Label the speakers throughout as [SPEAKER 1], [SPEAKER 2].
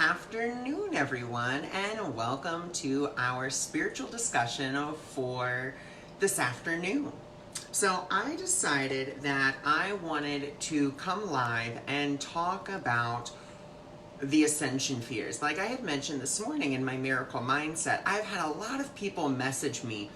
[SPEAKER 1] afternoon, everyone, and welcome to our spiritual discussion for this afternoon. So I decided that I wanted to come live and talk about the ascension fears. Like I had mentioned this morning in my miracle mindset, I've had a lot of people message me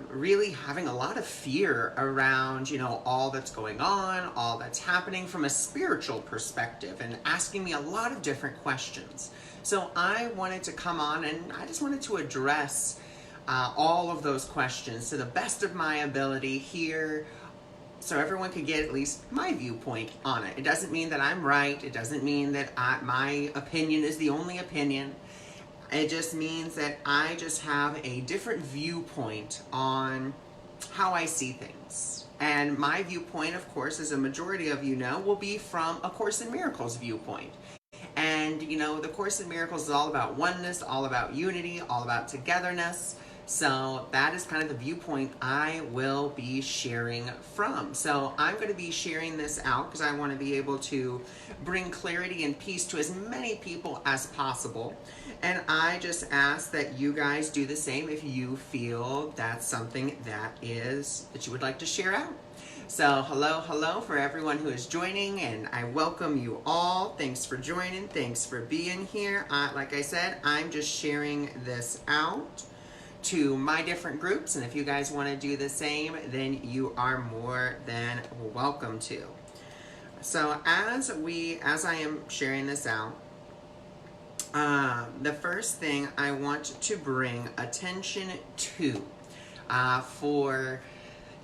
[SPEAKER 1] really having a lot of fear around, all that's going on, all that's happening from a spiritual perspective, and asking me a lot of different questions. So I wanted to come on and I just wanted to address all of those questions to the best of my ability here, so everyone could get at least my viewpoint on it. It doesn't mean that I'm right. It doesn't mean that my opinion is the only opinion. It just means that I just have a different viewpoint on how I see things. And my viewpoint, of course, as a majority of you know, will be from A Course in Miracles viewpoint. And, the Course in Miracles is all about oneness, all about unity, all about togetherness. So that is kind of the viewpoint I will be sharing from. So I'm going to be sharing this out because I want to be able to bring clarity and peace to as many people as possible. And I just ask that you guys do the same if you feel that's something that you would like to share out. So hello for everyone who is joining, and I welcome you all. Thanks for joining. Thanks for being here. Like I said, I'm just sharing this out to my different groups, and if you guys want to do the same, then you are more than welcome to. So as I am sharing this out, the first thing I want to bring attention to for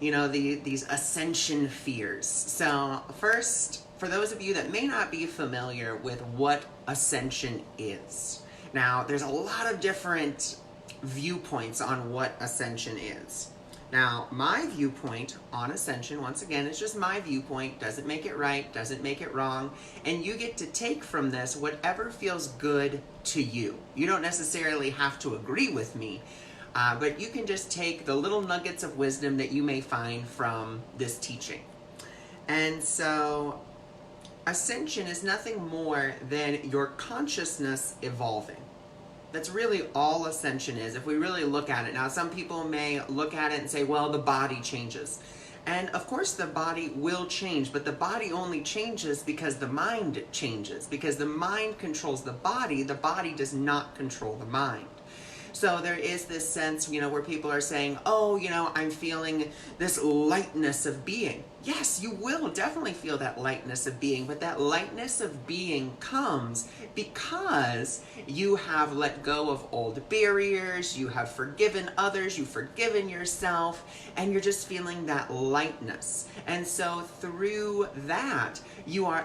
[SPEAKER 1] these ascension fears. So first, for those of you that may not be familiar with what ascension is, now there's a lot of different viewpoints on what ascension is. Now, my viewpoint on ascension, once again, is just my viewpoint. Doesn't make it right, doesn't make it wrong, and you get to take from this whatever feels good to you. You don't necessarily have to agree with me, but you can just take the little nuggets of wisdom that you may find from this teaching. And so, ascension is nothing more than your consciousness evolving. That's really all ascension is, if we really look at it. Now, some people may look at it and say, well, the body changes. And of course the body will change, but the body only changes because the mind changes. Because the mind controls the body does not control the mind. So there is this sense, where people are saying, oh, I'm feeling this lightness of being. Yes, you will definitely feel that lightness of being, but that lightness of being comes because you have let go of old barriers, you have forgiven others, you've forgiven yourself, and you're just feeling that lightness. And so through that,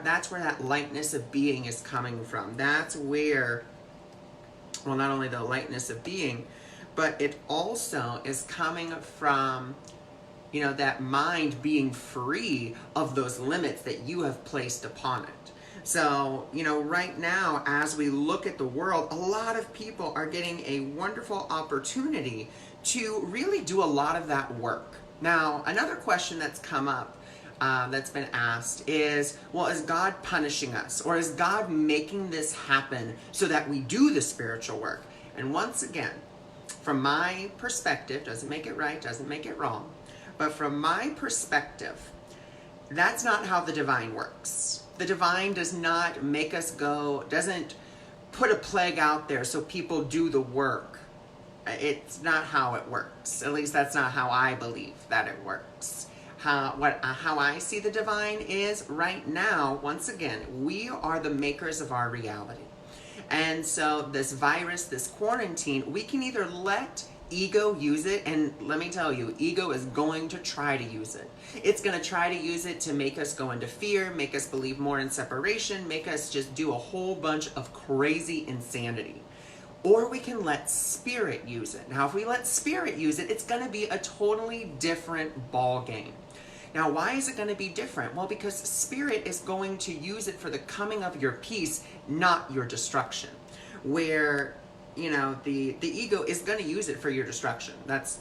[SPEAKER 1] that's where that lightness of being is coming from. That's where, well, not only the lightness of being, but it also is coming from, that mind being free of those limits that you have placed upon it. So, right now, as we look at the world, a lot of people are getting a wonderful opportunity to really do a lot of that work. Now, another question that's come up that's been asked is, well, is God punishing us? Or is God making this happen so that we do the spiritual work? And once again, from my perspective, doesn't make it right, doesn't make it wrong, but from my perspective, that's not how the divine works. The divine does not make us doesn't put a plague out there so people do the work. It's not how it works. At least that's not how I believe that it works. How I see the divine is right now, once again, we are the makers of our reality. And so this virus, this quarantine, we can either let ego use it, and let me tell you, ego is going to try to use it. It's going to try to use it to make us go into fear, make us believe more in separation, make us just do a whole bunch of crazy insanity. Or we can let spirit use it. Now, if we let spirit use it, it's going to be a totally different ball game. Now, why is it going to be different? Well, because spirit is going to use it for the coming of your peace, not your destruction. Where, the ego is going to use it for your destruction. That's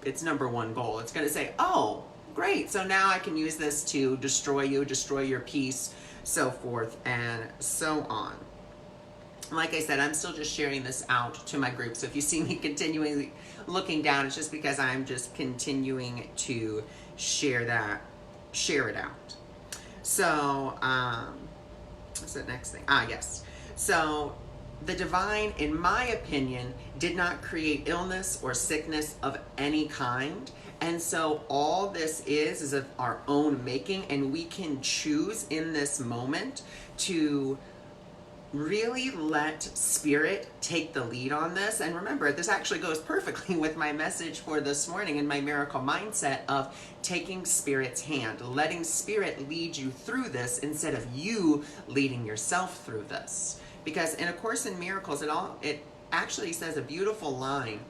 [SPEAKER 1] its number one goal. It's going to say, oh, great, so now I can use this to destroy you, destroy your peace, so forth and so on. Like I said, I'm still just sharing this out to my group. So if you see me continually looking down, it's just because I'm just continuing to share it out. So, what's the next thing? Yes. So, the divine, in my opinion, did not create illness or sickness of any kind. And so all this is of our own making, and we can choose in this moment to really let spirit take the lead on this. And remember, this actually goes perfectly with my message for this morning and my miracle mindset of taking spirit's hand, letting spirit lead you through this instead of you leading yourself through this. Because in A Course in Miracles, it actually says a beautiful line,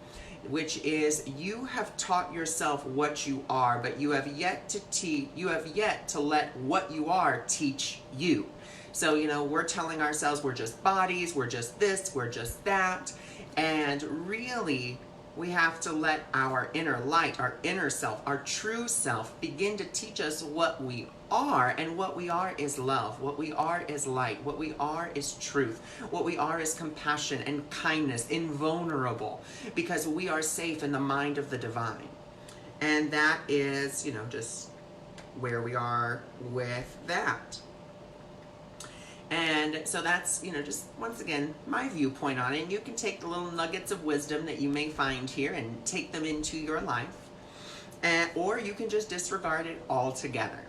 [SPEAKER 1] which is, you have taught yourself what you are, but you have yet to let what you are teach you. So, we're telling ourselves we're just bodies, we're just this, we're just that. And really, we have to let our inner light, our inner self, our true self begin to teach us what we are. And what we are is love. What we are is light. What we are is truth. What we are is compassion and kindness, invulnerable, because we are safe in the mind of the divine. And that is, just where we are with that. And so that's, just once again, my viewpoint on it. And you can take the little nuggets of wisdom that you may find here and take them into your life. Or you can just disregard it altogether.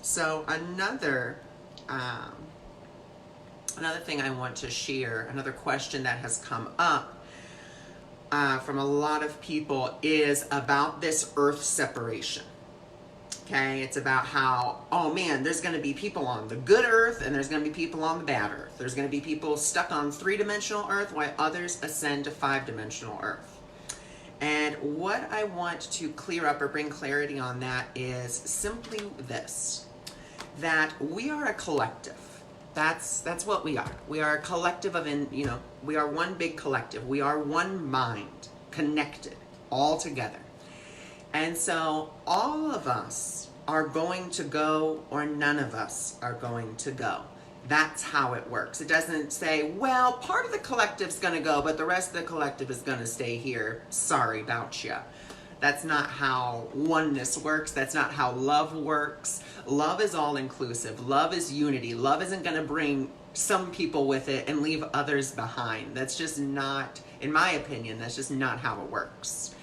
[SPEAKER 1] So another thing I want to share, another question that has come up from a lot of people is about this earth separation. Okay, it's about how, oh man, there's going to be people on the good earth and there's going to be people on the bad earth. There's going to be people stuck on 3-dimensional earth while others ascend to 5-dimensional earth. And what I want to clear up or bring clarity on that is simply this, that we are a collective. That's what we are. We are a collective of, we are one big collective. We are one mind, connected, all together. And so all of us are going to go, or none of us are going to go. That's how it works. It doesn't say, well, part of the collective's going to go, but the rest of the collective is going to stay here. Sorry about you. That's not how oneness works. That's not how love works. Love is all inclusive. Love is unity. Love isn't going to bring some people with it and leave others behind. That's just not, in my opinion, that's just not how it works.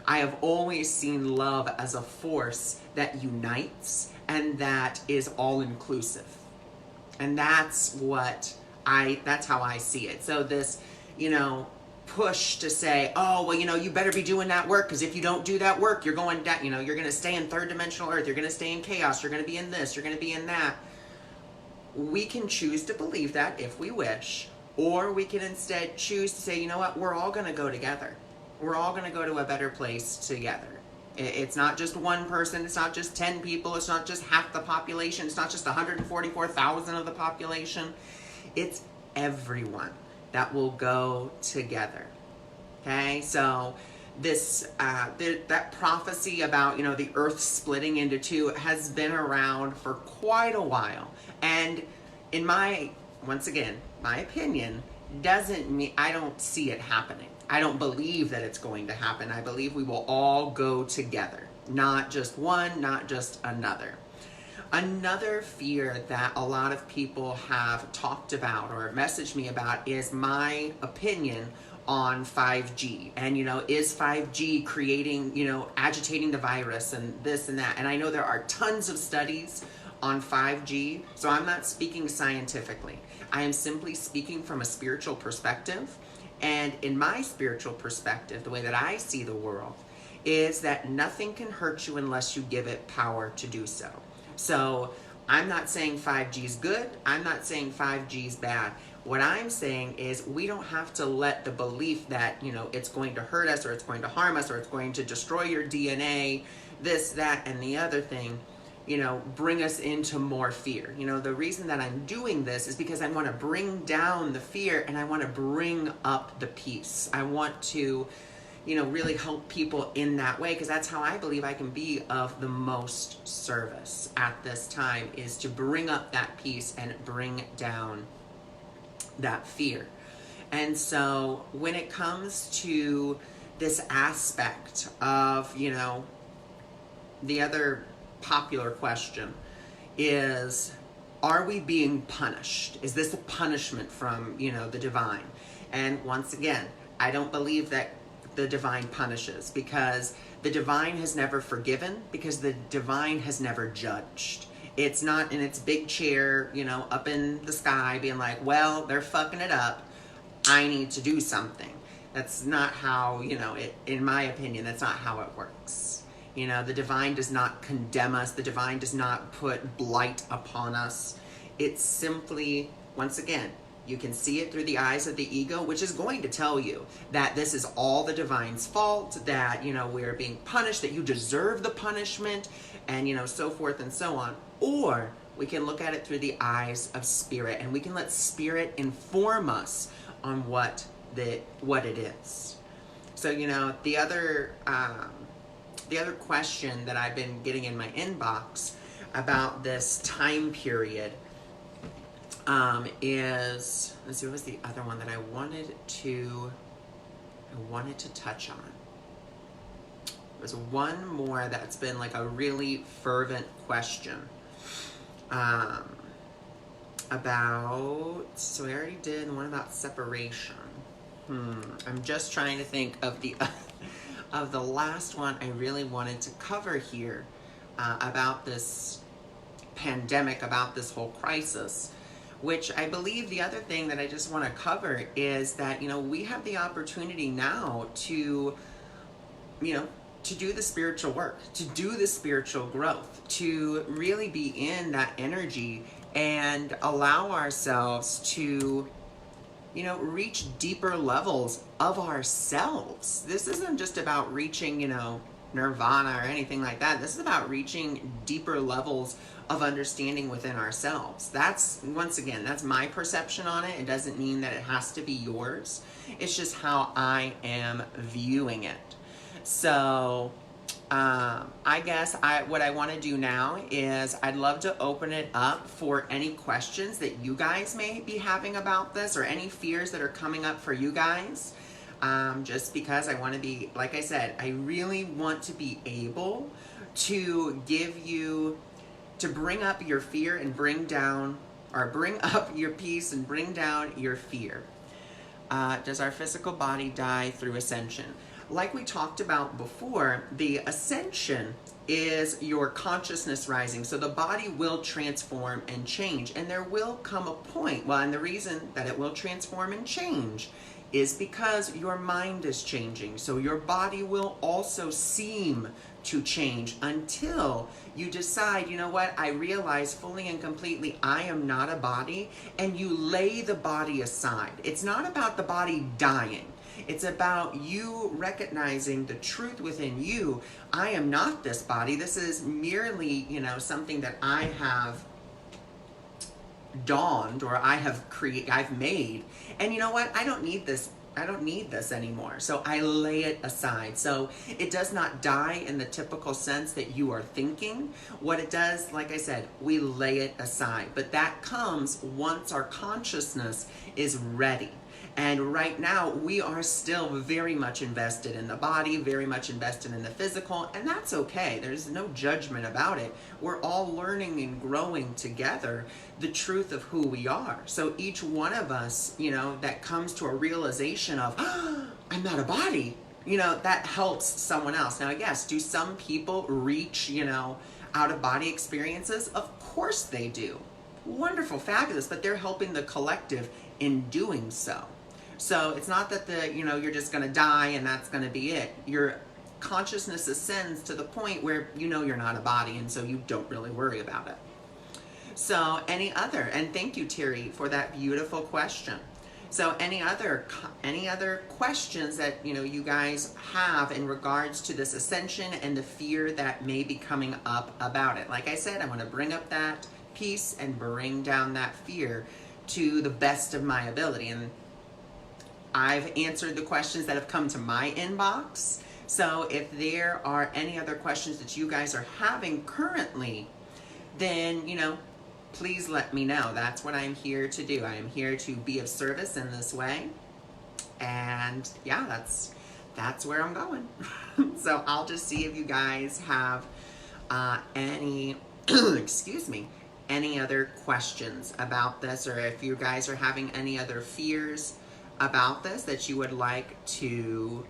[SPEAKER 1] I have always seen love as a force that unites and that is all inclusive. And that's how I see it. So this, push to say, oh, well, you better be doing that work, because if you don't do that work, you're going down, you're going to stay in 3rd-dimensional earth, you're going to stay in chaos, you're going to be in this, you're going to be in that. We can choose to believe that if we wish, or we can instead choose to say, you know what, we're all going to go together. We're all going to go to a better place together. It's not just one person. It's not just 10 people. It's not just half the population. It's not just 144,000 of the population. It's everyone that will go together. Okay? So this that prophecy about, the earth splitting into two has been around for quite a while. And in my opinion, doesn't mean I don't see it happening. I don't believe that it's going to happen. I believe we will all go together. Not just one, not just another. Another fear that a lot of people have talked about or messaged me about is my opinion on 5G. And, is 5G creating, agitating the virus and this and that. And I know there are tons of studies on 5G, so I'm not speaking scientifically. I am simply speaking from a spiritual perspective. And in my spiritual perspective, the way that I see the world is that nothing can hurt you unless you give it power to do so. So I'm not saying 5G is good. I'm not saying 5G is bad. What I'm saying is we don't have to let the belief that, it's going to hurt us or it's going to harm us or it's going to destroy your DNA, this, that, and the other thing, bring us into more fear. The reason that I'm doing this is because I want to bring down the fear and I want to bring up the peace. I want to, really help people in that way, because that's how I believe I can be of the most service at this time, is to bring up that peace and bring down that fear. And so when it comes to this aspect of, you know, the other popular question is, are we being punished? Is this a punishment from, you know, the divine? And once again, I don't believe that the divine punishes, because the divine has never forgiven, because the divine has never judged. It's not in its big chair, you know, up in the sky being like, well, they're fucking it up, I need to do something. That's not how, you know, in my opinion, that's not how it works. You know, the divine does not condemn us. The divine does not put blight upon us. It's simply, once again, you can see it through the eyes of the ego, which is going to tell you that this is all the divine's fault, that, you know, we're being punished, that you deserve the punishment, and, you know, so forth and so on. Or we can look at it through the eyes of spirit, and we can let spirit inform us on what it is. So, you know, the other question that I've been getting in my inbox about this time period is, let's see, what was the other one that I wanted to touch on? There's one more that's been like a really fervent question about, so we already did one about separation. I'm just trying to think of the last one I really wanted to cover here about this pandemic, about this whole crisis, which I believe the other thing that I just want to cover is that, you know, we have the opportunity now to, you know, to do the spiritual work, to do the spiritual growth, to really be in that energy and allow ourselves to, you know, reach deeper levels of ourselves. This isn't just about reaching, you know, nirvana or anything like that. This is about reaching deeper levels of understanding within ourselves. That's, once again, that's my perception on it. It doesn't mean that it has to be yours. It's just how I am viewing it. So I guess what I want to do now is I'd love to open it up for any questions that you guys may be having about this, or any fears that are coming up for you guys. Just because I want to be, like I said, I really want to be able to give you, to bring up your fear and bring down, or bring up your peace and bring down your fear. Does our physical body die through ascension? Like we talked about before, the ascension is your consciousness rising. So the body will transform and change, and there will come a point, well, and the reason that it will transform and change is because your mind is changing. So your body will also seem to change until you decide, you know what, I realize fully and completely I am not a body, and you lay the body aside. It's not about the body dying. It's about you recognizing the truth within you. I am not this body. This is merely, you know, something that I have dawned, or I've made. And you know what? I don't need this. I don't need this anymore. So I lay it aside. So it does not die in the typical sense that you are thinking. What it does, like I said, we lay it aside. But that comes once our consciousness is ready. And right now, we are still very much invested in the body, very much invested in the physical, and that's okay. There's no judgment about it. We're all learning and growing together the truth of who we are. So each one of us, you know, that comes to a realization of, oh, I'm not a body, you know, that helps someone else. Now, yes, do some people reach, you know, out-of-body experiences? Of course they do. Wonderful, fabulous, but they're helping the collective in doing so. So it's not that you're just going to die and that's going to be it. Your consciousness ascends to the point where you know you're not a body, and so you don't really worry about it. So and thank you, Terry, for that beautiful question. So any other questions that, you know, you guys have in regards to this ascension and the fear that may be coming up about it? Like I said, I want to bring up that peace and bring down that fear to the best of my ability. And I've answered the questions that have come to my inbox. So if there are any other questions that you guys are having currently, then, you know, please let me know. That's what I'm here to do. I am here to be of service in this way. And yeah, that's where I'm going. So I'll just see if you guys have any, excuse me, any other questions about this, or if you guys are having any other fears about this that you would like to,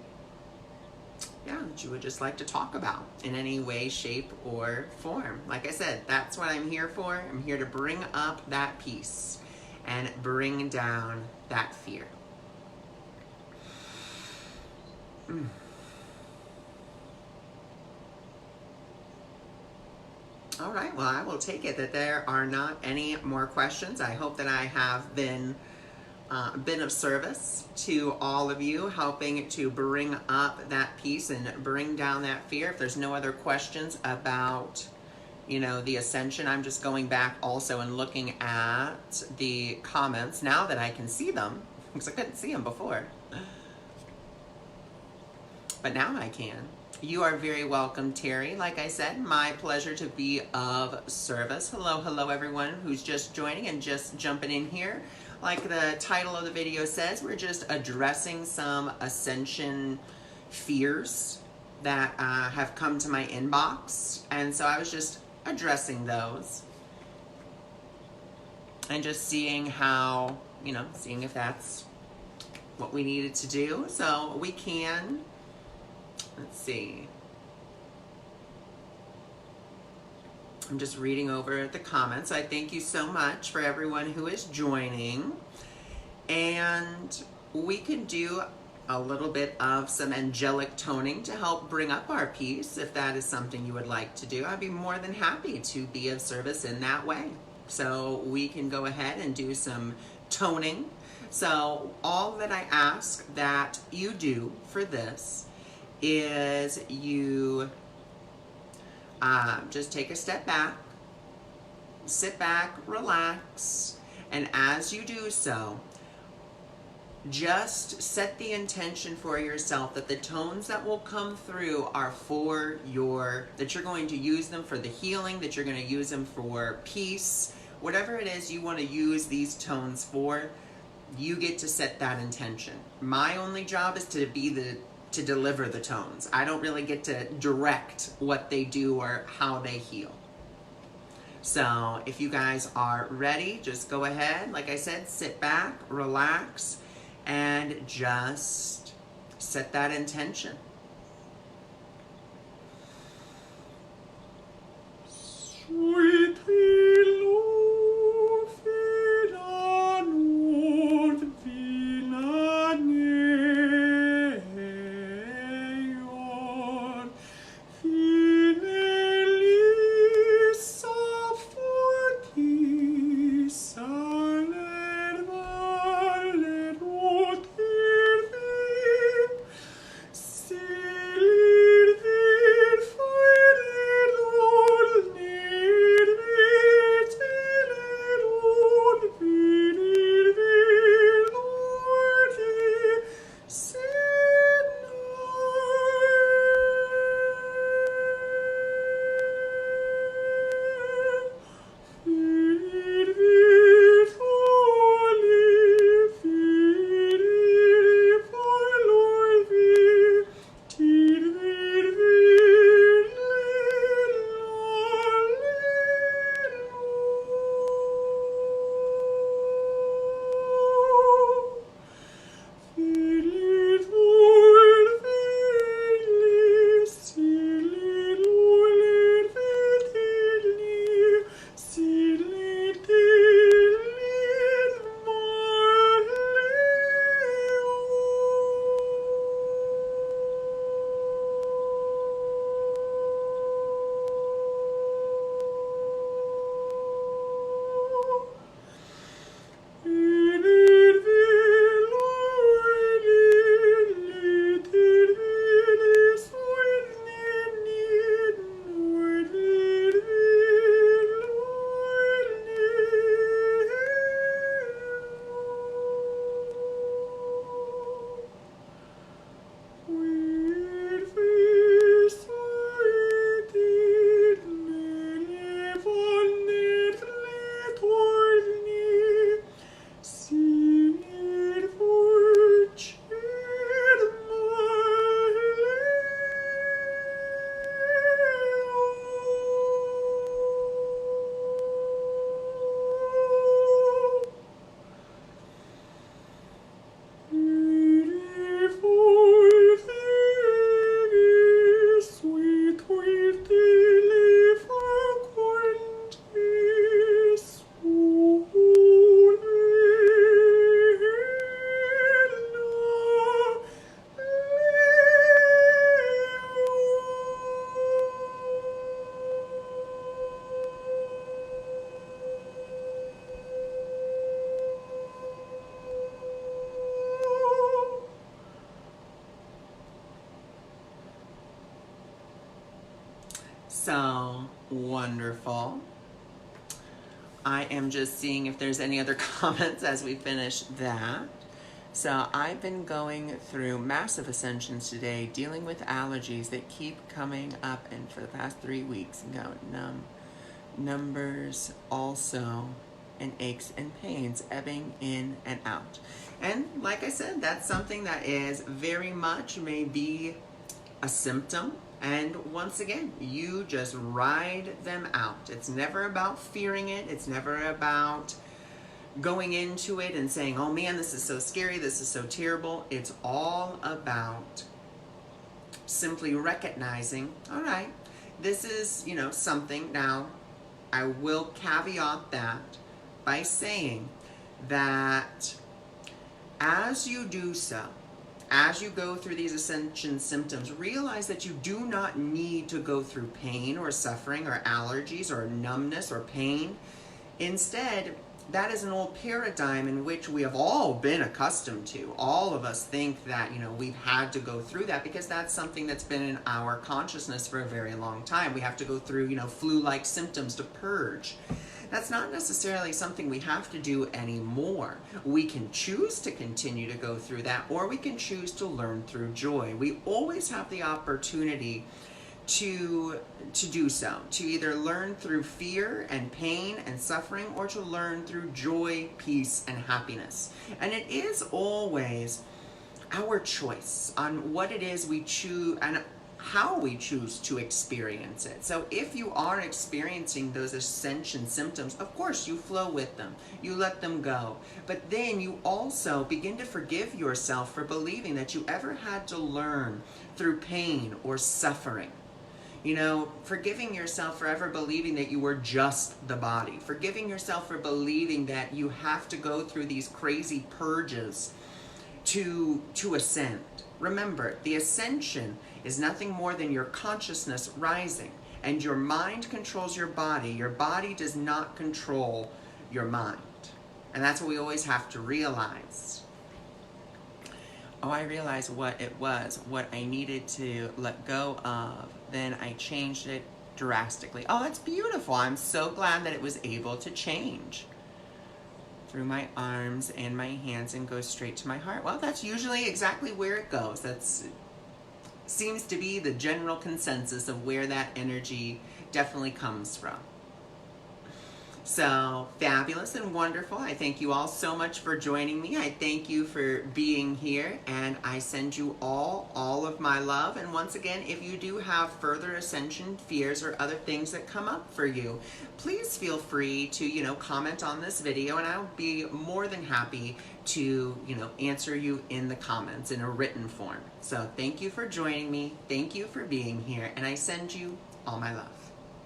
[SPEAKER 1] that you would just like to talk about in any way, shape, or form. Like I said, that's what I'm here for. I'm here to bring up that peace and bring down that fear. All right, well, I will take it that there are not any more questions. I hope that I have been of service to all of you, helping to bring up that peace and bring down that fear. If there's no other questions about, the Ascension, I'm just going back also and looking at the comments now that I can see them, because I couldn't see them before. But now I can. You are very welcome, Terry. Like I said, my pleasure to be of service. Hello, everyone who's just joining and just jumping in here. Like the title of the video says, we're just addressing some Ascension fears that have come to my inbox. And so I was just addressing those and just seeing how, seeing if that's what we needed to do. So we can, let's see. I'm just reading over the comments. I thank you so much for everyone who is joining. And we can do a little bit of some angelic toning to help bring up our peace. If that is something you would like to do, I'd be more than happy to be of service in that way. So we can go ahead and do some toning. So all that I ask that you do for this is you just take a step back, sit back, relax, and as you do so, just set the intention for yourself that the tones that will come through are for that you're going to use them for the healing, that you're going to use them for peace, whatever it is you want to use these tones for, you get to set that intention. My only job is to deliver the tones. I don't really get to direct what they do or how they heal. So if you guys are ready, just go ahead. Like I said, sit back, relax, and just set that intention. Sweetly So wonderful. I am just seeing if there's any other comments as we finish that. So I've been going through massive ascensions today, dealing with allergies that keep coming up, and for the past 3 weeks, and go numbers also, and aches and pains ebbing in and out. And like I said, that's something that is very much maybe a symptom. And once again, you just ride them out. It's never about fearing it. It's never about going into it and saying, oh man, this is so scary, this is so terrible. It's all about simply recognizing, all right, this is, something. Now, I will caveat that by saying that as you do so, as you go through these ascension symptoms, realize that you do not need to go through pain or suffering or allergies or numbness or pain. Instead, that is an old paradigm in which we have all been accustomed to. All of us think that, we've had to go through that because that's something that's been in our consciousness for a very long time. We have to go through, flu-like symptoms to purge. That's not necessarily something we have to do anymore. We can choose to continue to go through that, or we can choose to learn through joy. We always have the opportunity to do so, to either learn through fear and pain and suffering, or to learn through joy, peace, and happiness. And it is always our choice on what it is we choose and how we choose to experience it. So if you are experiencing those ascension symptoms, of course you flow with them, you let them go, but then you also begin to forgive yourself for believing that you ever had to learn through pain or suffering. Forgiving yourself for ever believing that you were just the body. Forgiving yourself for believing that you have to go through these crazy purges to ascend. Remember, the ascension is nothing more than your consciousness rising, and your mind controls your body. Your body does not control your mind. And that's what we always have to realize. Oh, I realized what it was, what I needed to let go of. Then I changed it drastically. Oh, that's beautiful. I'm so glad that it was able to change through my arms and my hands and go straight to my heart. Well, that's usually exactly where it goes. That's seems to be the general consensus of where that energy definitely comes from. So fabulous and wonderful. I thank you all so much for joining me. I thank you for being here, and I send you all of my love. And once again, if you do have further ascension fears or other things that come up for you, please feel free to, comment on this video, and I'll be more than happy to, answer you in the comments in a written form. So thank you for joining me. Thank you for being here, and I send you all my love.